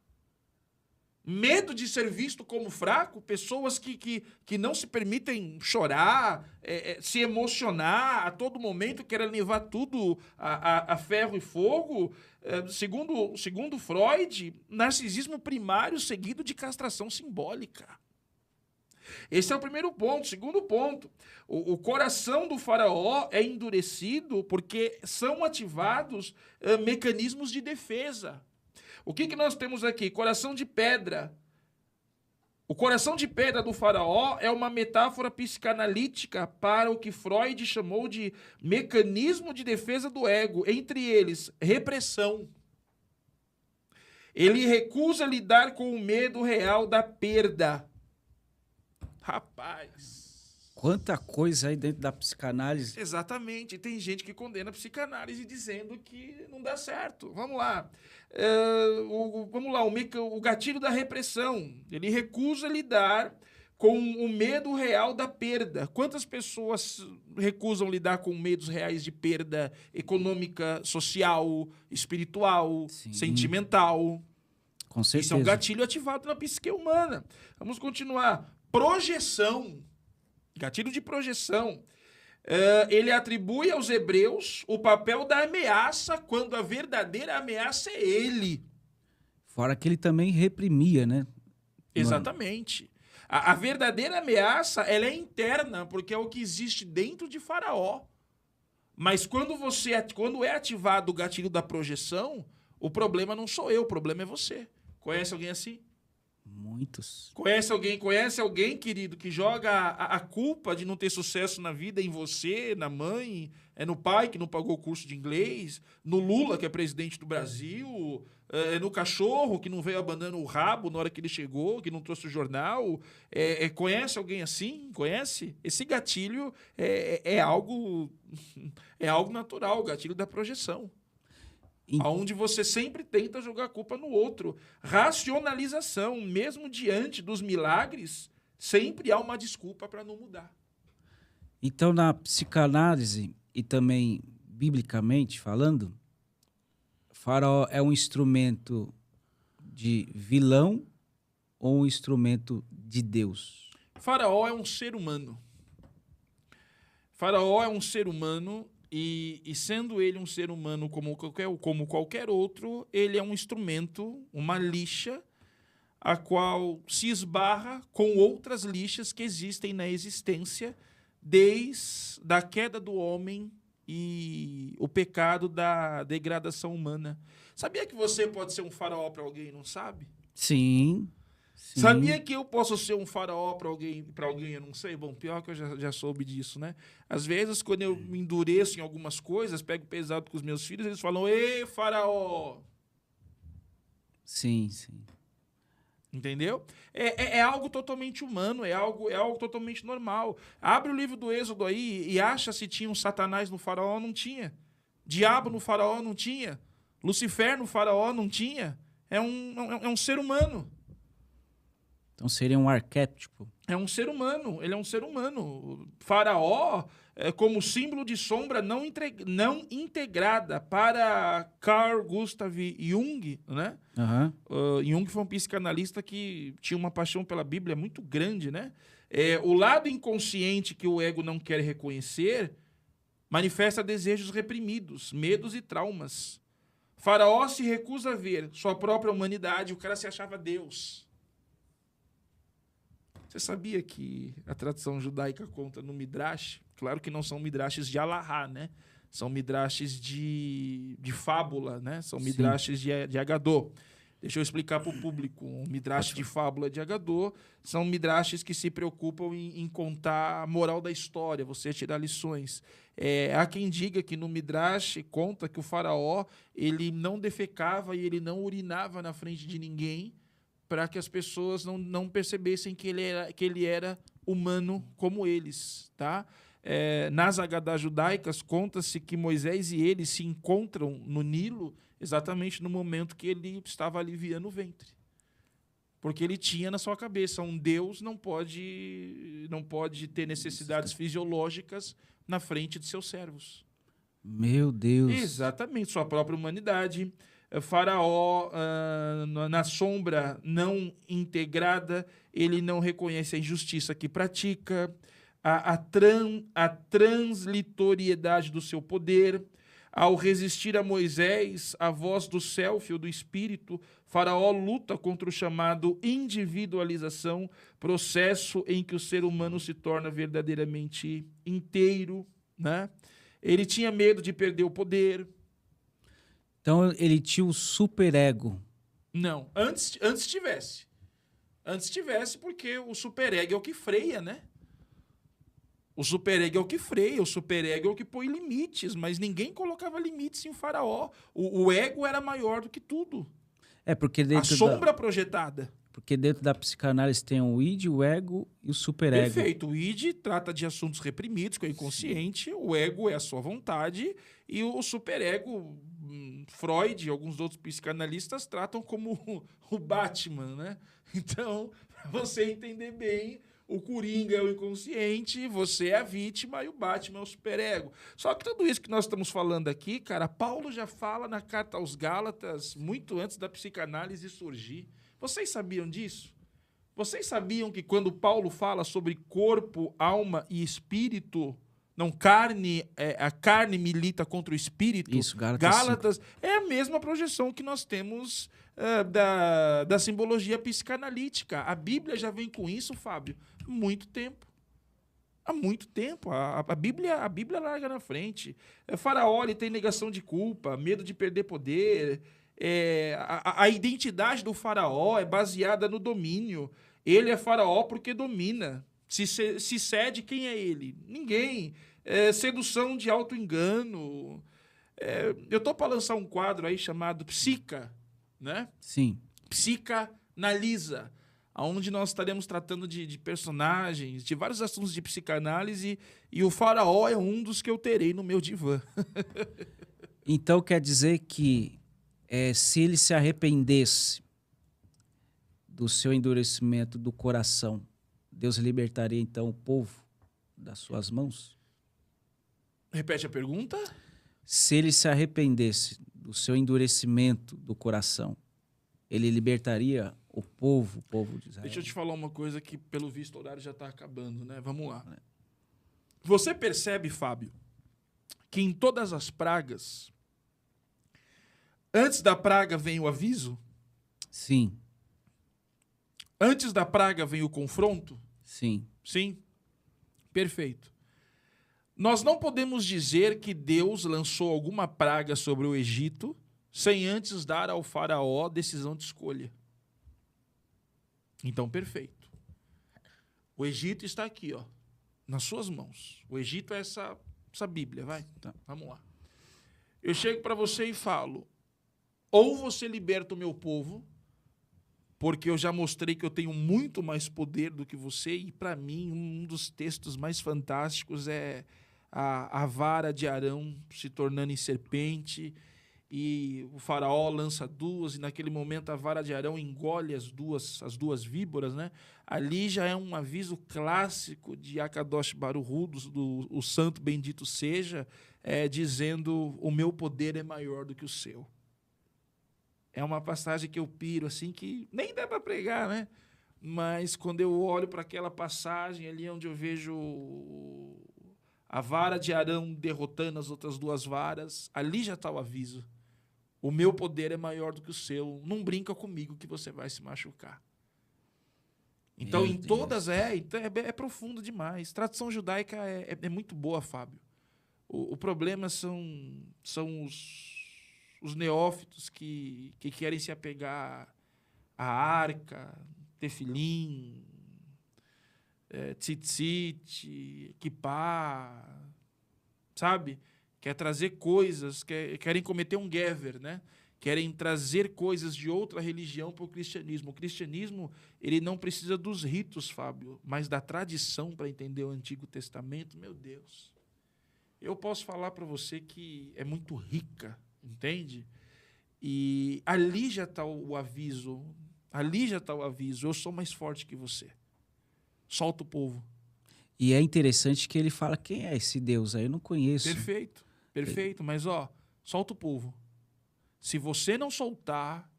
Medo de ser visto como fraco? Pessoas que não se permitem chorar, se emocionar a todo momento, querem levar tudo a ferro e fogo? Segundo Freud, narcisismo primário seguido de castração simbólica. Esse é o primeiro ponto. Segundo ponto, o coração do faraó é endurecido porque são ativados mecanismos de defesa. O que nós temos aqui? Coração de pedra. O coração de pedra do faraó é uma metáfora psicanalítica para o que Freud chamou de mecanismo de defesa do ego, entre eles, repressão. Ele recusa lidar com o medo real da perda. Rapaz. Quanta coisa aí dentro da psicanálise. Exatamente. Tem gente que condena a psicanálise dizendo que não dá certo. Vamos lá. O gatilho da repressão. Ele recusa lidar com o medo real da perda. Quantas pessoas recusam lidar com medos reais de perda econômica, social, espiritual, Sim. Sentimental? Com certeza. Isso é um gatilho ativado na psique humana. Vamos continuar. Projeção. Gatilho de projeção. Ele atribui aos hebreus o papel da ameaça quando a verdadeira ameaça é ele. Fora que ele também reprimia, né? Exatamente. A verdadeira ameaça, ela é interna, porque é o que existe dentro de Faraó. Mas quando é ativado o gatilho da projeção, o problema não sou eu, o problema é você. Conhece alguém assim? Muitos. Conhece alguém, querido, que joga a culpa de não ter sucesso na vida em você, na mãe, no pai que não pagou o curso de inglês, no Lula, que é presidente do Brasil, no cachorro que não veio abanando o rabo na hora que ele chegou, que não trouxe o jornal? Conhece alguém assim? Conhece? Esse gatilho é algo natural, o gatilho da projeção. Onde você sempre tenta jogar a culpa no outro. Racionalização, mesmo diante dos milagres, sempre há uma desculpa para não mudar. Então, na psicanálise e também biblicamente falando, Faraó é um instrumento de vilão ou um instrumento de Deus? Faraó é um ser humano. Faraó é um ser humano. E sendo ele um ser humano como qualquer outro, ele é um instrumento, uma lixa, a qual se esbarra com outras lixas que existem na existência desde a queda do homem e o pecado da degradação humana. Sabia que você pode ser um faraó para alguém e não sabe? Sim. Sim. Sabia que eu posso ser um faraó para alguém eu não sei? Bom, pior que eu já soube disso, né? Às vezes, quando eu me endureço em algumas coisas, pego pesado com os meus filhos, eles falam, ei, faraó! Sim, sim. Entendeu? É algo totalmente humano, é algo totalmente normal. Abre o livro do Êxodo aí e acha se tinha um Satanás no faraó, não tinha. Diabo no faraó, não tinha. Lucifer no faraó, não tinha. É um ser humano. Então seria um arquétipo. É um ser humano, ele é um ser humano. Faraó é como símbolo de sombra não integrada para Carl Gustav Jung, né? Jung foi um psicanalista que tinha uma paixão pela Bíblia muito grande, né? O lado inconsciente que o ego não quer reconhecer manifesta desejos reprimidos, medos e traumas. Faraó se recusa a ver sua própria humanidade, o cara se achava Deus. Você sabia que a tradição judaica conta no Midrash? Claro que não são Midrashes de Alahá, né? São Midrashes de fábula, né? São Midrashes de Agadô. Deixa eu explicar para o público. O Midrash de fábula de Agador são midrashes que se preocupam em contar a moral da história, você tirar lições. Há quem diga que no Midrash conta que o faraó ele não defecava e ele não urinava na frente de ninguém para que as pessoas não percebessem que ele era humano como eles. Tá? Nas Agadá judaicas, conta-se que Moisés e ele se encontram no Nilo exatamente no momento que ele estava aliviando o ventre. Porque ele tinha na sua cabeça, um Deus não pode ter necessidades fisiológicas na frente de seus servos. Meu Deus. Exatamente, sua própria humanidade. Faraó, na sombra não integrada, ele não reconhece a injustiça que pratica, a translitoriedade do seu poder. Ao resistir a Moisés, a voz do self ou do espírito, Faraó luta contra o chamado individualização, processo em que o ser humano se torna verdadeiramente inteiro, né? Ele tinha medo de perder o poder. Então ele tinha o superego. Não, antes tivesse. Antes tivesse, porque o superego é o que freia, né? O superego é o que freia, o superego é o que põe limites, mas ninguém colocava limites em Faraó. O ego era maior do que tudo. Porque a sombra projetada. Porque dentro da psicanálise tem o id, o ego e o superego. Perfeito. O id trata de assuntos reprimidos, que é o inconsciente. Sim. O ego é a sua vontade. E o superego, Freud e alguns outros psicanalistas tratam como o Batman, né? Então, para você entender bem, o Coringa é o inconsciente, você é a vítima e o Batman é o superego. Só que tudo isso que nós estamos falando aqui, cara, Paulo já fala na carta aos Gálatas muito antes da psicanálise surgir. Vocês sabiam disso? Vocês sabiam que quando Paulo fala sobre corpo, alma e espírito, não carne, a carne milita contra o espírito? Isso, Gálatas é a mesma projeção que nós temos da simbologia psicanalítica. A Bíblia já vem com isso, Fábio, há muito tempo. Há muito tempo. A Bíblia larga na frente. Faraó ele tem negação de culpa, medo de perder poder. A identidade do faraó é baseada no domínio. Ele é faraó porque domina. Se cede, quem é ele? Ninguém. Sedução de auto-engano. Eu estou para lançar um quadro aí chamado Psica, né? Sim. Psicanalisa, onde nós estaremos tratando de personagens, de vários assuntos de psicanálise, e o faraó é um dos que eu terei no meu divã. Então quer dizer que se ele se arrependesse do seu endurecimento do coração, Deus libertaria então o povo das suas mãos? Repete a pergunta? Se ele se arrependesse do seu endurecimento do coração, ele libertaria o povo de Israel? Deixa eu te falar uma coisa que, pelo visto, o horário já está acabando, né? Vamos lá. Você percebe, Fábio, que em todas as pragas, antes da praga vem o aviso? Sim. Antes da praga vem o confronto? Sim. Sim? Perfeito. Nós não podemos dizer que Deus lançou alguma praga sobre o Egito sem antes dar ao faraó decisão de escolha. Então, perfeito. O Egito está aqui, ó, nas suas mãos. O Egito é essa Bíblia, vai? Tá. Vamos lá. Eu chego para você e falo, ou você liberta o meu povo, porque eu já mostrei que eu tenho muito mais poder do que você, e para mim um dos textos mais fantásticos é a vara de Arão se tornando em serpente, e o faraó lança duas, e naquele momento a vara de Arão engole as duas víboras, né? Ali já é um aviso clássico de Akadosh Baruch Hu, do santo bendito seja, dizendo, o meu poder é maior do que o seu. É uma passagem que eu piro, assim, que nem dá para pregar, né? Mas quando eu olho para aquela passagem ali onde eu vejo a vara de Arão derrotando as outras duas varas, ali já está o aviso. O meu poder é maior do que o seu. Não brinca comigo que você vai se machucar. Então, em todas, é profundo demais. Tradição judaica é muito boa, Fábio. O problema são os neófitos que querem se apegar à arca, tefilim, tzitzit, kippá, sabe? Quer trazer coisas, querem cometer um gever, né? Querem trazer coisas de outra religião para o cristianismo. O cristianismo, ele não precisa dos ritos, Fábio, mas da tradição para entender o Antigo Testamento. Meu Deus. Eu posso falar para você que é muito rica, entende? E ali já está o aviso. Ali já está o aviso. Eu sou mais forte que você. Solta o povo. E é interessante que ele fala, quem é esse Deus aí? Eu não conheço. Perfeito, perfeito. Mas, solta o povo. Se você não soltar,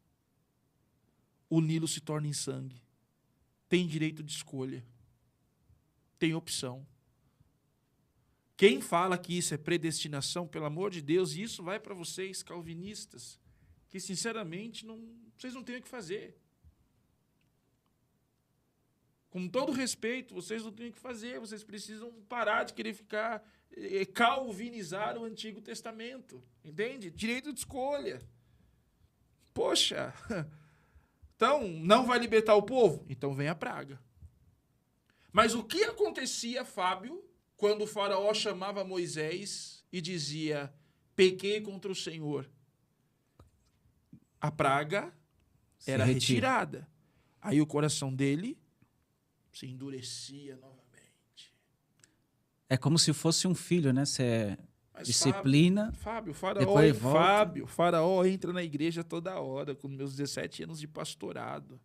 o Nilo se torna em sangue. Tem direito de escolha. Tem opção. Quem fala que isso é predestinação, pelo amor de Deus, isso vai para vocês, calvinistas, que, sinceramente, vocês não têm o que fazer. Com todo respeito, vocês não têm o que fazer. Vocês precisam parar de querer ficar calvinizar o Antigo Testamento. Entende? Direito de escolha. Poxa, então não vai libertar o povo? Então vem a praga. Mas o que acontecia, Fábio, quando o faraó chamava Moisés e dizia, pequei contra o Senhor? A praga era retirada. Aí o coração dele se endurecia novamente. É como se fosse um filho, né? Você Mas, disciplina. Fábio, o faraó entra na igreja toda hora, com meus 17 anos de pastorado.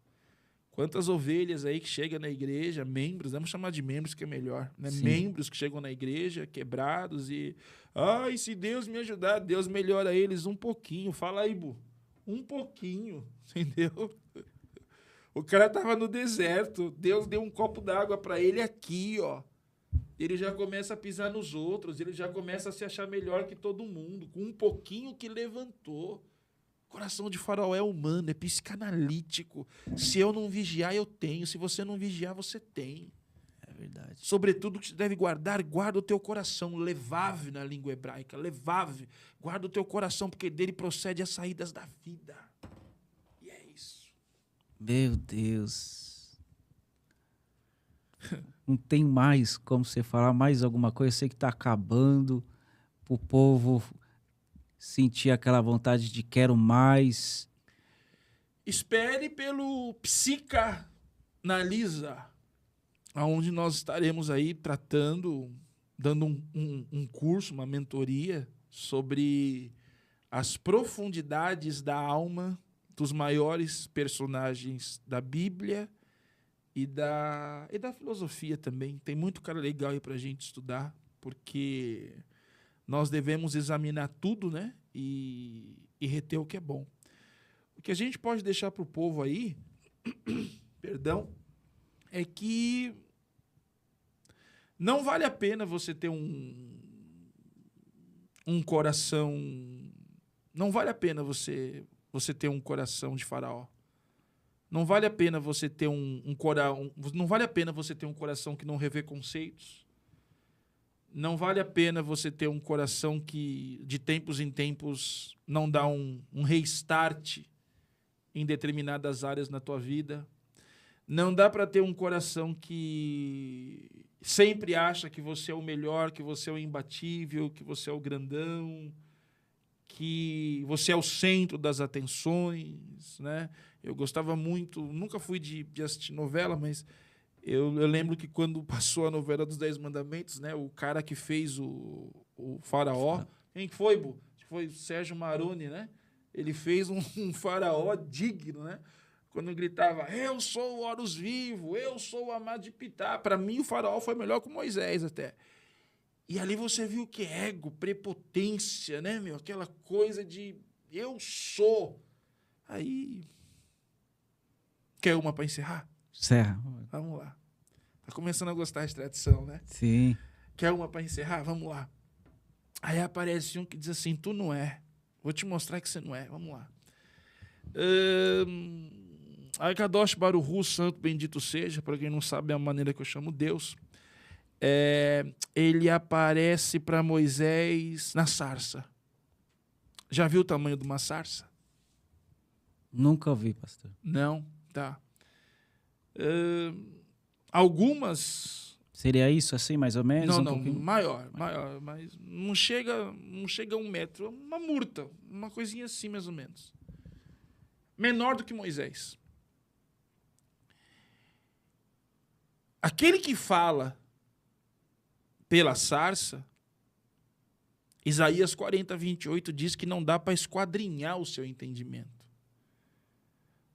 Quantas ovelhas aí que chegam na igreja, membros, vamos chamar de membros que é melhor, né? Membros que chegam na igreja, quebrados e... Ai, se Deus me ajudar, Deus melhora eles um pouquinho. Fala aí, Bu. Um pouquinho, entendeu? O cara tava no deserto, Deus deu um copo d'água para ele aqui, ó. Ele já começa a pisar nos outros, ele já começa a se achar melhor que todo mundo, com um pouquinho que levantou. O coração de faraó é humano, é psicanalítico. Se eu não vigiar, eu tenho. Se você não vigiar, você tem. É verdade. Sobretudo que você deve guardar, guarda o teu coração. Levave na língua hebraica, levave. Guarda o teu coração, porque dele procede as saídas da vida. E é isso. Meu Deus. Não tem mais como você falar mais alguma coisa. Eu sei que está acabando. Para o povo sentir aquela vontade de quero mais. Espere pelo Psicanalisa, onde nós estaremos aí tratando, dando um curso, uma mentoria sobre as profundidades da alma dos maiores personagens da Bíblia e da filosofia também. Tem muito cara legal aí para a gente estudar, porque nós devemos examinar tudo, né? E reter o que é bom. O que a gente pode deixar para o povo aí, perdão, é que não vale a pena você ter um coração... Não vale a pena você ter um coração de faraó. Não vale a pena você ter não vale a pena você ter um coração que não revê conceitos. Não vale a pena você ter um coração que, de tempos em tempos, não dá um restart em determinadas áreas na tua vida. Não dá para ter um coração que sempre acha que você é o melhor, que você é o imbatível, que você é o grandão, que você é o centro das atenções, né? Eu gostava muito, nunca fui de assistir novela, mas eu lembro que quando passou a novela dos 10 Mandamentos, né, o cara que fez o faraó, quem foi, Bu? Foi o Sérgio Maroni, né? Ele fez um faraó digno, né? Quando gritava, eu sou o Horus Vivo, eu sou o Amado de Pitá. Para mim, o faraó foi melhor que Moisés até. E ali você viu que ego, prepotência, né, meu? Aquela coisa de eu sou. Aí, quer uma para encerrar? Encerra. Vamos lá. Tá começando a gostar de tradição, né? Sim. Quer uma para encerrar? Vamos lá. Aí aparece um que diz assim, tu não é. Vou te mostrar que você não é. Vamos lá. Kadosh Baruhu, santo bendito seja, para quem não sabe é a maneira que eu chamo Deus. Ele aparece para Moisés na sarça. Já viu o tamanho de uma sarça? Nunca ouvi, pastor. Não, tá. Algumas... Seria isso assim, mais ou menos? Não, um não, pouquinho? maior, mas não chega a 1 metro. Uma murta, uma coisinha assim, mais ou menos. Menor do que Moisés. Aquele que fala pela sarça, Isaías 40, 28 diz que não dá para esquadrinhar o seu entendimento.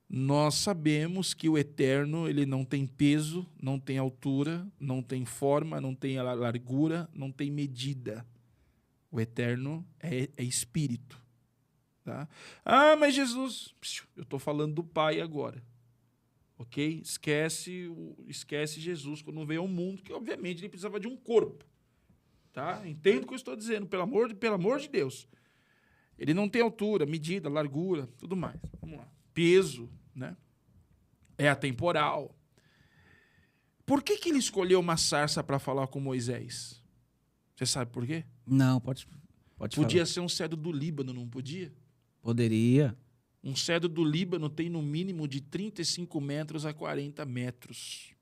Nós sabemos que o Eterno, ele não tem peso, não tem altura, não tem forma, não tem largura, não tem medida. O Eterno é espírito. Tá? Ah, mas Jesus... Eu estou falando do Pai agora. Ok? Esquece Jesus quando veio ao mundo, que obviamente ele precisava de um corpo. Tá? Entendo o que eu estou dizendo, pelo amor de Deus. Ele não tem altura, medida, largura, tudo mais. Vamos lá. Peso, né? É atemporal. Por que ele escolheu uma sarça para falar com Moisés? Você sabe por quê? Não, pode Podia falar. ser um cedro do Líbano, não podia? Poderia. Um cedro do Líbano tem no mínimo de 35 metros a 40 metros.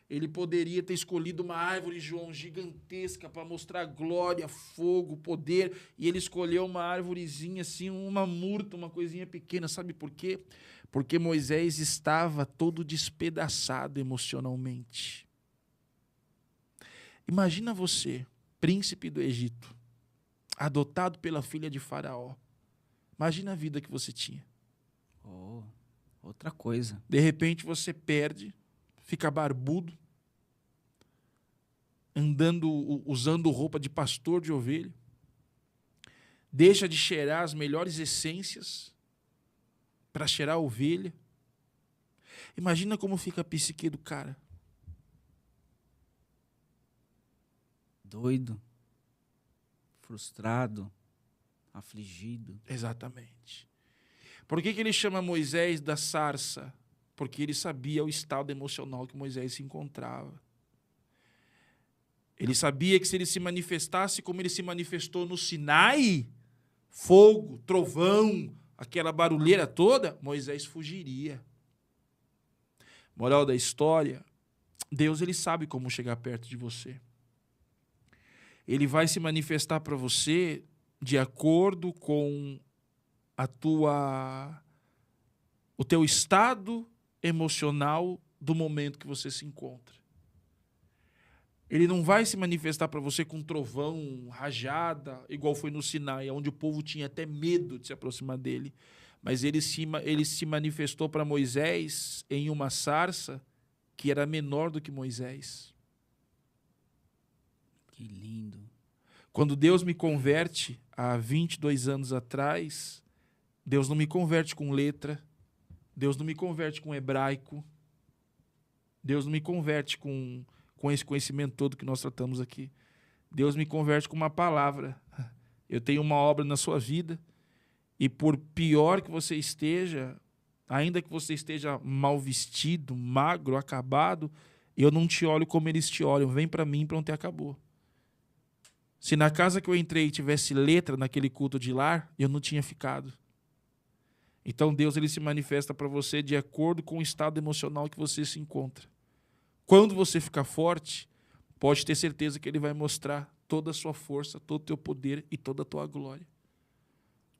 Ele poderia ter escolhido uma árvore, João, gigantesca para mostrar glória, fogo, poder, e ele escolheu uma árvorezinha assim, uma murta, uma coisinha pequena. Sabe por quê? Porque Moisés estava todo despedaçado emocionalmente. Imagina você, príncipe do Egito, adotado pela filha de Faraó. Imagina a vida que você tinha. Oh, outra coisa. De repente você perde, fica barbudo, usando roupa de pastor de ovelha, deixa de cheirar as melhores essências para cheirar a ovelha. Imagina como fica a psique do cara. Doido, frustrado, afligido. Exatamente. Por que ele chama Moisés da sarça? Porque ele sabia o estado emocional que Moisés se encontrava. Ele sabia que se ele se manifestasse como ele se manifestou no Sinai, fogo, trovão, aquela barulheira toda, Moisés fugiria. Moral da história, Deus ele sabe como chegar perto de você. Ele vai se manifestar para você de acordo com o teu estado emocional do momento que você se encontra. Ele não vai se manifestar para você com trovão, rajada, igual foi no Sinai, onde o povo tinha até medo de se aproximar dele. Mas ele se manifestou para Moisés em uma sarça que era menor do que Moisés. Que lindo. Quando Deus me converte, há 22 anos atrás, Deus não me converte com letra, Deus não me converte com hebraico, Deus não me converte com esse conhecimento todo que nós tratamos aqui. Deus me converte com uma palavra. Eu tenho uma obra na sua vida e por pior que você esteja, ainda que você esteja mal vestido, magro, acabado, eu não te olho como eles te olham. Vem para mim, pronto, e acabou. Se na casa que eu entrei tivesse letra naquele culto de lar, eu não tinha ficado. Então Deus ele se manifesta para você de acordo com o estado emocional que você se encontra. Quando você ficar forte, pode ter certeza que ele vai mostrar toda a sua força, todo o teu poder e toda a tua glória.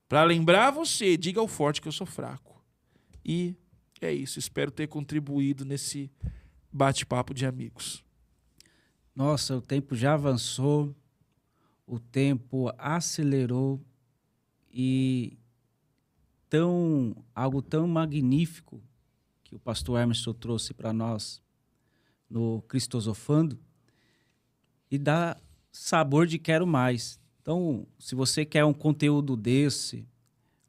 Para lembrar você, diga ao forte que eu sou fraco. E é isso, espero ter contribuído nesse bate-papo de amigos. Nossa, o tempo já avançou, o tempo acelerou e algo tão magnífico que o pastor Emerson trouxe para nós no Cristosofando e dá sabor de quero mais. Então, se você quer um conteúdo desse,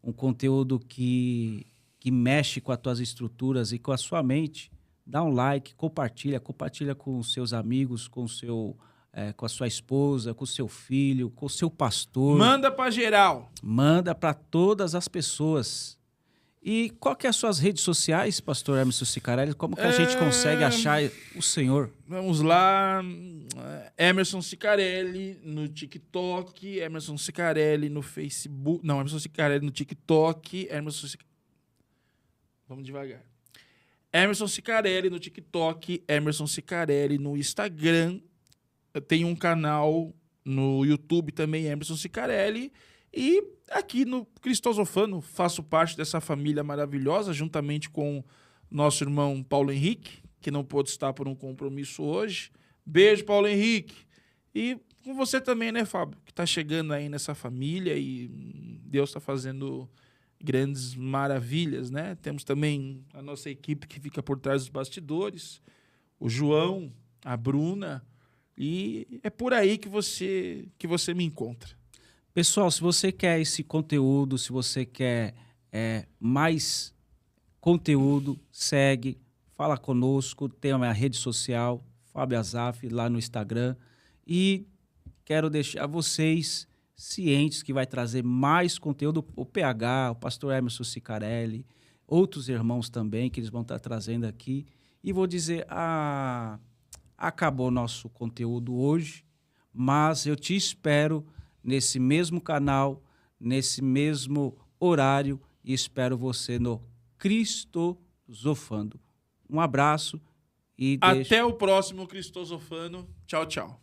um conteúdo que mexe com as tuas estruturas e com a sua mente, dá um like, compartilha com os seus amigos, com a sua esposa, com o seu filho, com o seu pastor. Manda para geral. Manda para todas as pessoas. E qual que é as suas redes sociais, pastor Emerson Sicarelli? Como que a gente consegue achar o senhor? Vamos lá. Emerson Sicarelli no TikTok, Emerson Sicarelli no Facebook. Não, Emerson Sicarelli no TikTok, Vamos devagar. Emerson Sicarelli no TikTok, Emerson Sicarelli no Instagram. Eu tenho um canal no YouTube também, Emerson Sicarelli. E aqui no Cristosofano, faço parte dessa família maravilhosa, juntamente com nosso irmão Paulo Henrique, que não pôde estar por um compromisso hoje. Beijo, Paulo Henrique. E com você também, né, Fábio? Que está chegando aí nessa família e Deus está fazendo grandes maravilhas, né? Temos também a nossa equipe que fica por trás dos bastidores, o João, a Bruna, e é por aí que você me encontra. Pessoal, se você quer esse conteúdo, se você quer mais conteúdo, segue, fala conosco, tem a minha rede social, Fábio Azaf, lá no Instagram. E quero deixar vocês cientes que vai trazer mais conteúdo, o PH, o pastor Emerson Sicarelli, outros irmãos também que eles vão estar trazendo aqui. E vou dizer, acabou nosso conteúdo hoje, mas eu te espero nesse mesmo canal, nesse mesmo horário, e espero você no Cristosofando. Um abraço e até o próximo Cristosofano. Tchau, tchau.